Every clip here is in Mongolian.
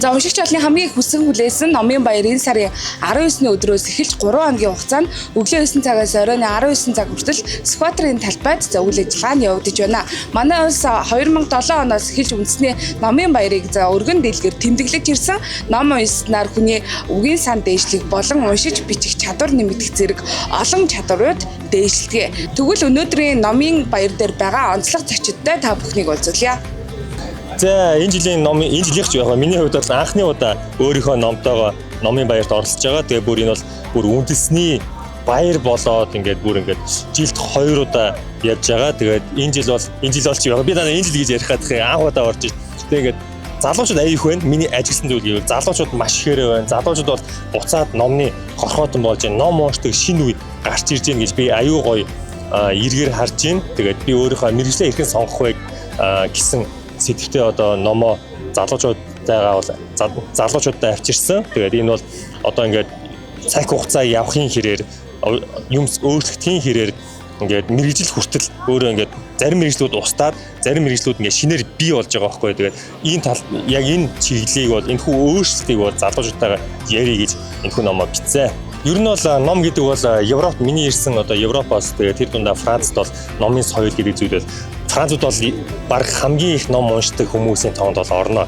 За уншигч олны хамгийн их хүссэн хүлээсэн Номын Баяр энэ сарын 19-ны өдрөөс эхэлж 3 хоногийн хугацаанд өглөө 9 цагаас оройн 19 цаг хүртэл скватрын талбайд үйл ажиллагаа нь явагдаж байна. Манай улс 2007 оноос эхэлж үндэсний Номын Баярыг өргөн дэлгэр тэмдэглэж ирсэн. Ном уншсанаар хүний үгийн сан дээшлэх болон уншиж бичих чадвар нэмэгдэх зэрэг олон чадварууд дээшлэгэ. Тэгвэл өнөөдрийн Номын Баяр дээр байгаа онцлог зочидтой та бүхнийг уулзуулъя. За энэ жилийнх ч яг миний хувьд бол анхны удаа өөрийнхөө номтойгоо Номын Баярт оролцож байгаа. Тэгээ бүр энэ бол бүр үндэсний баяр болоод ингээд жилд 2 удаа явж байгаа. Тэгээд энэ жил бол ч яг би даа энэ жил гэж ярих хадах анх удаа орж ир. Тэгээд залуучууд аяих байна. Миний ажигласан зүйл гэвэл залуучууд маш ихээр байна. Залуучууд бол буцаад номны хорхоотон болж ном уншдаг шинэ үе гарч ирж байна гэж би аюу гоё эргээр харж байна. Тэгээд би өөрийнхөө мэргэжлээ хэрхэн сонгох вэ гэсэн сэдвтээ одоо номоо залуучуудаа авчирсан. Тэгээд энэ бол одоо ингээд цаг хугацаа явахын хэрээр юм өөрчлөгдөхийн хэрээр ингээд мэргэжил хүртэл өөрөө ингээд зарим мэргэжлүүд устдаад зарим мэргэжлүүд ингээд шинээр бий болж байгаа байхгүй. Тэгээд энэ тал яг энэ чиглэлийг бол энэхүү өөрчлөлтийг бол залуучуудаагаа ярих гэж энэхүү номоо бичсэн. Ер нь бол ном гэдэг бол Европт миний ирсэн одоо Европоос тэгээд тэр дундаа Францд бол номын соёл гэдэг зүйл бол Францууд бол баг хамгийн их ном уншдаг хүмүүсийн тоонд бол орно.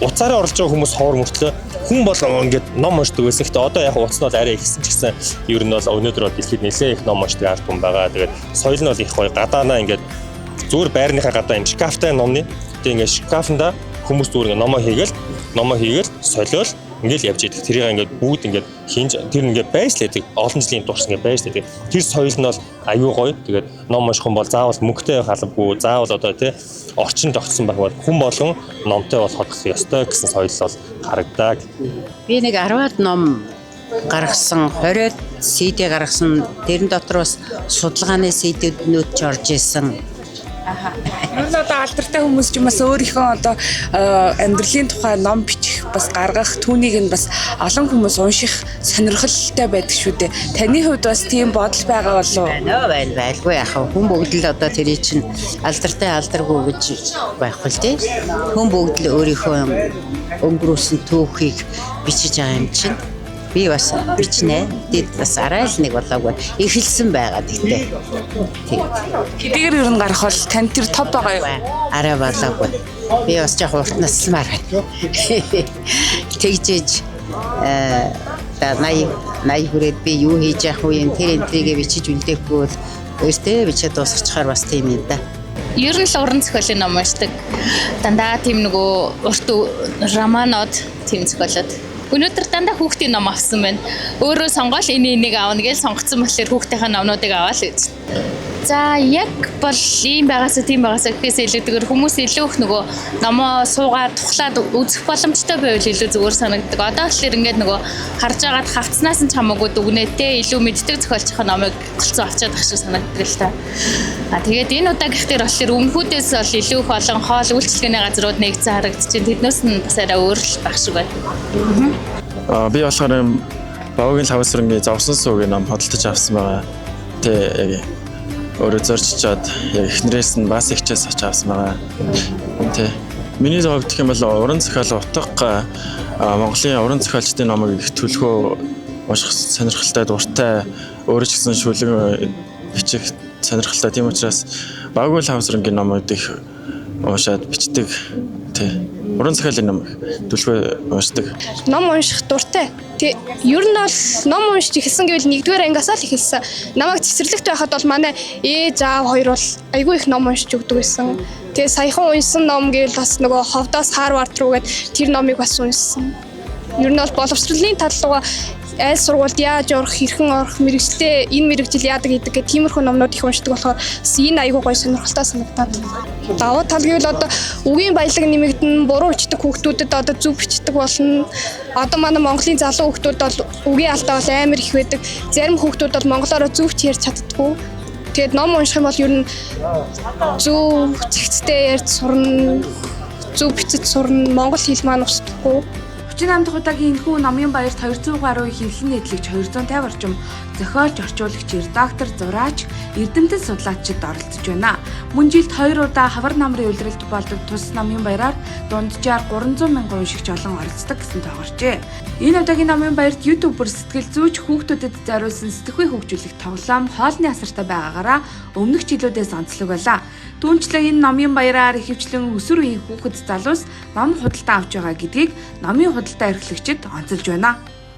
Уцаараа орж байгаа хүмүүс ховор мөртлөө хүн болгоо ингээд ном уншдаг байсан. Гэхдээ одоо яг уц нь бол арай ихсэн ч гэсэн ер нь бол өнөөдөр бол дэлхийд нэлээд их ном уншдаг ард хүн байгаа. Тэгээд соёл нь бол их гоё. Гадаанаа ингээд зүгээр байрныхаа гадаа юм шкафтай номны. Тэгээд ингээд шкафнда хүмүүс зүгээр номоо хийгээл солиол ингээл явж идэг. Тэрийг ингээд бүгд ингээд хинж тэр ингээд байжлаадаг. Олон жилийн турш ингээд байжлаадаг. Тэр соёл нь бол аюу гоё. Тэгээд ном унших хүн бол заавал мөнгөтэй байх албагүй. Заавал одоо тий орчин тогтсон байх бол хүн болгон номтой бол ходох ёстой гэсэн соёл бол харагдаг. Би нэг 10-аад ном гаргасан, 20-д CD гаргасан. Тэрэн дотроос судалгааны CD-нүүд ч орж исэн. Ер нь одоо алдартай хүмүүс ч юм бас өөрийнхөө одоо амьдралын тухай ном бичих бас гаргах түүнийг нь бас олон хүмүүс унших сонирхолтой байдаг шүү дээ. Таны хувьд бас тийм бодол байгаа болов уу? Байлгүй яхаа. Хүн бүгд л одоо тэрий чинь алдаргүй гэж байхгүй л тий. Хүн бүгд л өөрийнхөө өнгөрөөсөн түүхийг бичиж байгаа юм чинь. Би бас бичнэ. Тэд бас арай л нэг болоогүй. Эхэлсэн байгаа гэдэг. Хэдийгээр ер нь гарах бол тань тэр топ байгаа юу? Арай болоогүй. Би бас яг урт наслмаар байна. Тэгжээж 80 хүрээд би юу хийж явах вэ? Тэр энтрийгээ бичиж үлдээхгүй бол өөртөө бичээд дуусгачихаар бас тийм юм да. Ер нь л уран зохиолын ном уншдаг. Дандаа тийм нөгөө урт романууд тийм зохиолууд. Өнөөдөр дандаа хүүхдийн ном авсан байна. Өөрөө сонгоол энийг аавна гэж сонгоцсон болохоор хүүхдийнхээ номнуудыг аваад үз. За яг бол ийм байгаасаа тийм байгаасаа гэхээс илүүтэйгээр хүмүүс илүү их нөгөө номоо суугаад тухлаад үзэх боломжтой байвал илүү зүгээр санагддаг. Одоо болохоор ингээд нөгөө харж агаад хавцнаас нь ч хамаагүй дүгнээтэй илүү мэддэг зохиолчийн номыг голцоо авчаад ах шиг санагддаг л та. Тэгээд энэ удаагийнх дээр болохоор өмнөхүүдээс бол илүү их олон хоол үйлчлэгээний газрууд нэгдсэн харагдчихээн. Тэднээс нь бас арай өөр л байх шиг байна. Би болохоор Бавгийн Лавсрангийн Зовсон суугийн ном хөдөлж авсан байгаа. Тэ яг өөрөө зорчичоод яг эхнэрээс нь бас ихчээс авч авсан байгаа. Тэ миний хувьд гэх юм бол уран зохиол утга Монголын уран зохиолчдын номыг их төлхөө унших сонирхолтой дуртай өөрөө ч гэсэн шүлэг бичих сонирхолтой. Тийм учраас Бавгийн Лавсрангийн номууд их уншаад бичдэг. Тэ уран зохиолын ном төлхөө уншдаг. Ном унших дуртай. Тэг ер нь бол ном уншиж эхэлсэн гэвэл 1-р ангиасаа л эхэлсэн. Намайг цэцэрлэгт байхад бол манай ээж аав хоёр бол айгүй их ном уншиж өгдөг байсан. Тэгээ саяхан уншсан ном гэвэл бас нөгөө Ховдоос Харвард руугээд тэр номыг бас уншсан. Ер нь бол боловсролын таллууга айл сургуульд яаж орох, хэрхэн орох, мэрэгчлээ энэ мэрэгжил яадаг гэдэг гэх тиймэрхүү номнууд их уншдаг болохоор энэ аягүй гоё сонирхолтой санагдаад. Давуу тал гэвэл одоо үгийн баялаг нэмэгдэн, буруу бичдэг хүүхдүүдэд одоо зөв бичдэг болно. Одоо манай Монголын залуу хүүхдүүд бол үгийн алдаа бол амар их байдаг. Зарим хүүхдүүд бол монголоор зөв ярьж чаддаггүй. Тэгээд ном унших юм бол ер нь зөв зэгцтэй ярьж сурна, зөв бичиж сурна, монгол хэл маань устдахгүй. 38 дахь удаагийн энэхүү Номын Баярт 200 гаруй хэвлэн нийтлэгч 250 орчим зохиолч, орчуулагч, редактор, зураач, эрдэмтэн судлаачид оролцож байна. Мөн жилд 2 удаа хавар намрын улиралд болдог тус намын баяраар дунджаар 300 мянган уншигч олон оролцдог гэсэн тохиорчээ. Энэ удаагийн намын баярт YouTube-ээр сэтгэл зүйч хүүхдүүдэд зориулсан сэтгэхүй хөгжүүлэх тоглоом хоолны асартай байгаагаараа өмнөх жилүүдээс онцлог байлаа. Түүнчлэн энэ намын баяраар ихэвчлэн өсвөр үеийн хүүхэд залуус ном худалдаа авч байгаа гэдгийг намын худалдаа эрхлэгчид онцолж байна.